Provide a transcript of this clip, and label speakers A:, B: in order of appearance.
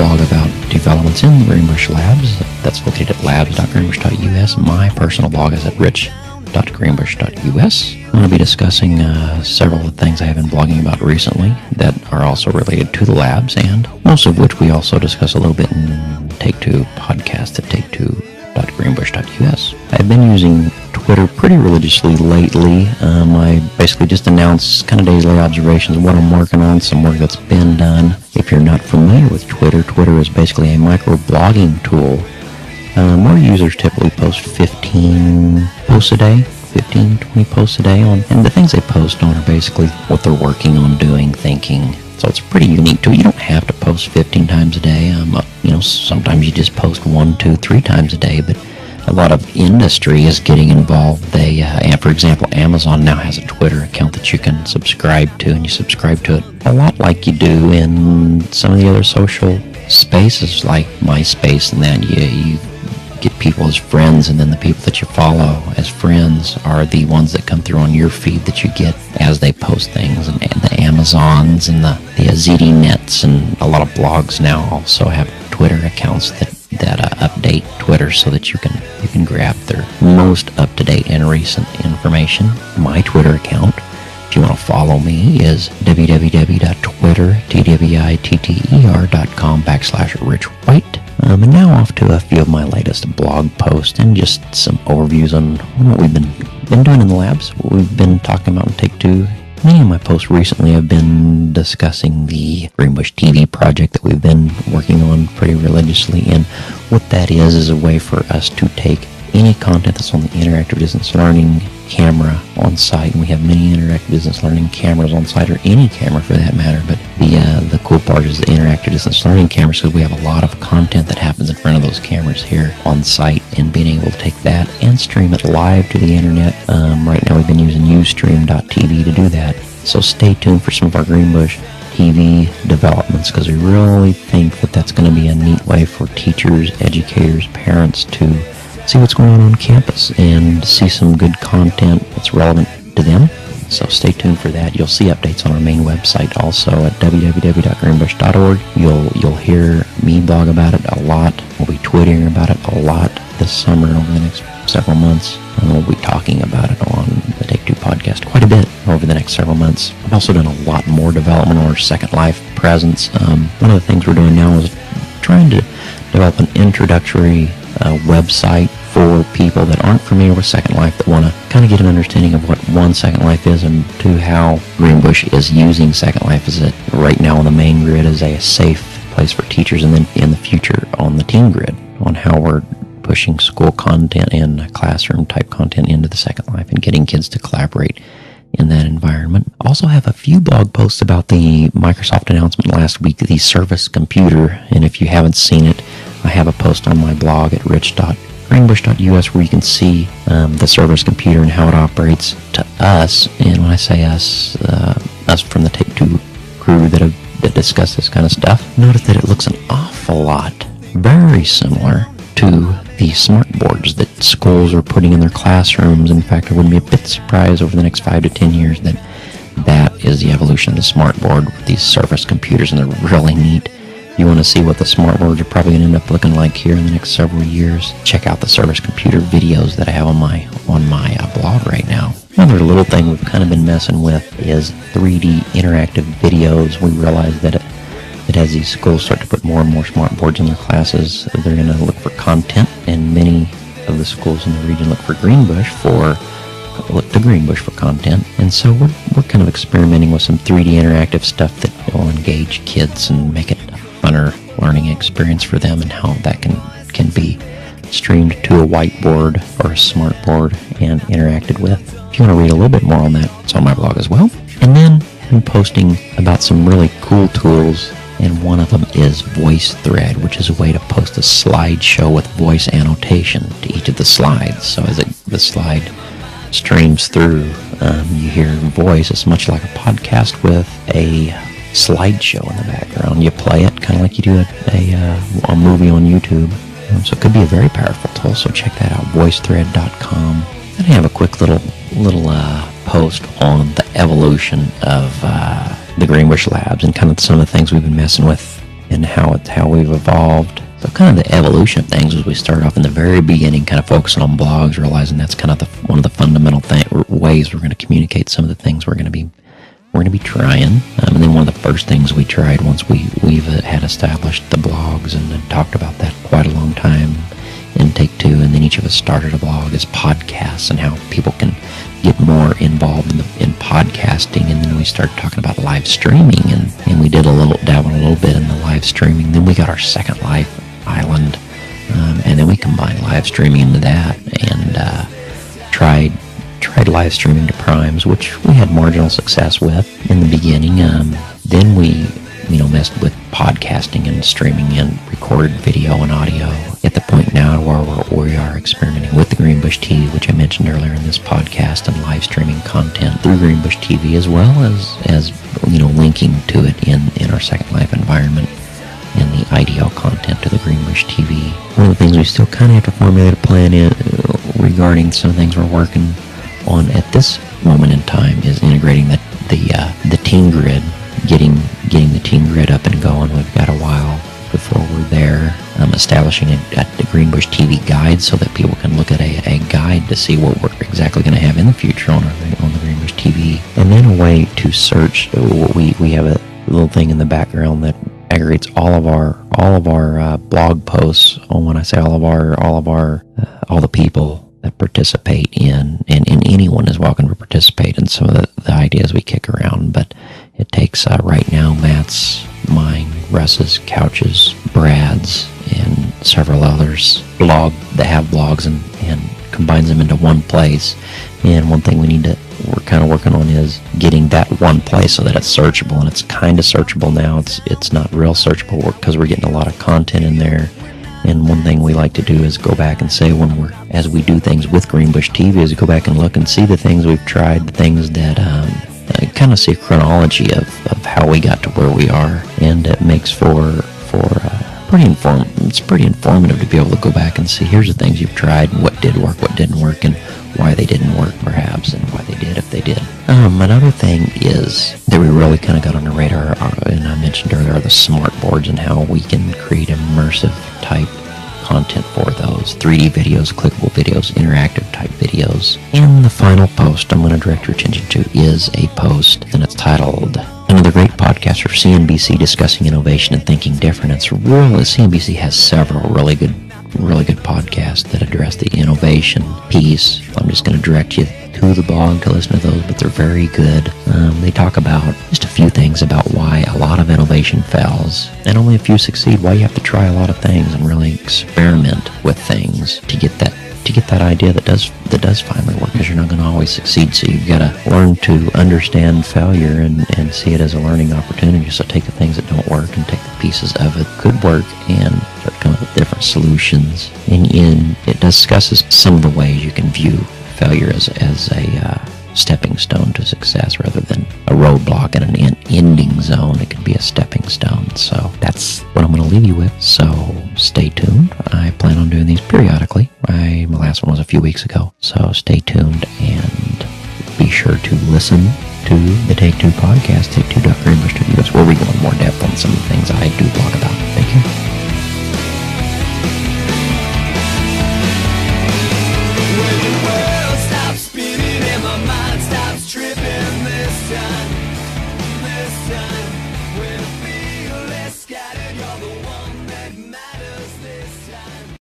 A: blog about developments in Greenbush Labs. That's located at labs.greenbush.us. My personal blog is at rich.greenbush.us. I'm going to be discussing several of the things I have been blogging about recently that are also related to the labs, and most of which we also discuss a little bit in Take Two podcast at take2.greenbush.us. I've been using Twitter pretty religiously lately. I basically just announced kind of daily observations of what I'm working on, some work that's been done. If you're not familiar with Twitter, Twitter is basically a micro-blogging tool. More users typically post 15 posts a day, 15, 20 posts a day on, and the things they post on are basically what they're working on doing, thinking. So it's pretty unique too. You don't have to post 15 times a day. Sometimes you just post 1, 2, 3 times a day, but a lot of industry is getting involved. For example, Amazon now has a Twitter account that you can subscribe to, and you subscribe to it a lot like you do in some of the other social spaces like MySpace and that. You get people as friends, and then the people that you follow as friends are the ones that come through on your feed that you get as they post things. And the Amazons and the ZDNets and a lot of blogs now also have Twitter accounts that update Twitter so that you can grab their most up-to-date and recent information. My Twitter account, if you want to follow me, is www.twitter.com/richwhite. And now off to a few of my latest blog posts and just some overviews on what we've been doing in the labs, what we've been talking about in Take Two. Many of my posts recently have been discussing the GreenbushTV project that we've been working on pretty religiously, and what that is a way for us to take any content that's on the interactive distance learning camera on site, and we have many interactive distance learning cameras on site, or any camera for that matter, but the cool part is the interactive distance learning cameras, because we have a lot of content that happens in front of those cameras here on site, and being able to take that and stream it live to the internet. Right now we've been using Ustream.tv to do that, so stay tuned for some of our Greenbush TV developments, because we really think that that's going to be a neat way for teachers, educators, parents to see what's going on campus and see some good content that's relevant to them. So stay tuned for that. You'll see updates on our main website also at www.greenbush.org. You'll hear me blog about it a lot. We'll be tweeting about it a lot this summer over the next several months. And we'll be talking about it on the Take Two podcast quite a bit over the next several months. I've also done a lot more development on our Second Life presence. One of the things we're doing now is trying to develop an introductory website for people that aren't familiar with Second Life, that want to kind of get an understanding of what, one, Second Life is, and two, how Greenbush is using Second Life as it right now on the main grid as a safe place for teachers, and then in the future on the team grid, on how we're pushing school content and classroom type content into the Second Life and getting kids to collaborate in that environment. I also have a few blog posts about the Microsoft announcement last week, the Surface Computer, and if you haven't seen it, I have a post on my blog at rich.greenbush.us where you can see the Surface Computer and how it operates to us. And when I say us, us from the Take Two crew that discuss this kind of stuff, notice that it looks an awful lot very similar to the smart boards that schools are putting in their classrooms. In fact, I wouldn't be a bit surprised over the next 5 to 10 years that is the evolution of the smart board with these Surface Computers, and they're really neat. If you want to see what the smart boards are probably going to end up looking like here in the next several years, check out the Surface Computer videos that I have on my blog right now. Another little thing we've kind of been messing with is 3D interactive videos. We realize that as these schools start to put more and more smart boards in their classes, they're going to look for content, and many of the schools in the region look to Greenbush for content. And so we're kind of experimenting with some 3D interactive stuff that will engage kids and make it a funner learning experience for them, and how that can be streamed to a whiteboard or a smart board and interacted with. If you want to read a little bit more on that, it's on my blog as well. And then I'm posting about some really cool tools, and one of them is VoiceThread, which is a way to post a slideshow with voice annotation to each of the slides. So as the slide streams through, you hear voice. It's much like a podcast with a slideshow in the background. You play it kind of like you do a movie on YouTube. So it could be a very powerful tool. So check that out, voicethread.com. And I have a quick little post on the evolution of the GreenbushLabs and kind of some of the things we've been messing with how we've evolved. So kind of the evolution of things as we start off in the very beginning, kind of focusing on blogs, realizing that's kind of one of the fundamental ways we're going to communicate some of the things we're going to be trying. And then one of the first things we tried once we've had established the blogs and had talked about that quite a long time in Take Two, and then each of us started a blog, is podcasts and how people can get more involved in podcasting. And then we started talking about live streaming, and we did dabble a little bit in the live streaming. Then we got our second life island, and then we combined live streaming into that, and tried live streaming to primes, which we had marginal success with in the beginning. Then we messed with podcasting and streaming and recorded video and audio, at the point now where we are experimenting with the Greenbush TV, which I mentioned earlier in this podcast, and live streaming content through Greenbush TV, as well as linking to it in our Second Life environment and the IDL content to the Greenbush TV. One of the things we still kind of have to formulate a plan in regarding some things we're working on at this moment in time is integrating the team grid, getting the team grid up and going. We've got a while before we're there. Establishing the Greenbush TV guide so that people can look at a guide to see what we're exactly going to have in the future on the Greenbush TV, and then a way to search. We have a little thing in the background that aggregates all of our blog posts. When I say all the people that participate in, and anyone is welcome to participate in some of the ideas we kick around. But it takes right now Matt's, mine, Russ's, Couch's, Brad's, and several others that have blogs and combines them into one place. And one thing we're kind of working on is getting that one place so that it's searchable, and it's kind of searchable now. It's not real searchable work because we're getting a lot of content in there. And one thing we like to do is go back and say, as we do things with Greenbush TV, is go back and look and see the things we've tried, the things that kind of see a chronology of how we got to where we are, and it makes for it's pretty informative to be able to go back and see, here's the things you've tried, and what did work, what didn't work, and why they didn't work perhaps, and why they did if they did. Another thing is that we really kind of got on the radar, and I mentioned earlier, are the smart boards and how we can create immersive type content for those 3D videos, clickable videos, interactive type videos. And the final post I'm going to direct your attention to is a post, and it's titled "Another Great Podcast for CNBC Discussing Innovation and Thinking Different." CNBC has several really good podcasts that address the innovation piece. I'm just going to direct you to the blog to listen to those, but they're very good. They talk about just a few things about why a lot of innovation fails and only a few succeed, why you have to try a lot of things and really experiment with things to get that idea that does finally work, because you're not going to always succeed. So you've got to learn to understand failure and see it as a learning opportunity. So take the things that don't work and take the pieces of it could work and start coming up with different solutions. And it discusses some of the ways you can view failure as a stepping stone to success rather than a roadblock and an ending zone. It could be a stepping stone. So that's what I'm going to leave you with. So stay tuned. I plan on doing these periodically. My last one was a few weeks ago. So stay tuned and be sure to listen to the Take Two podcast, take2.greenbush.us, where we go in more depth on some of the things I do blog about. Thank you.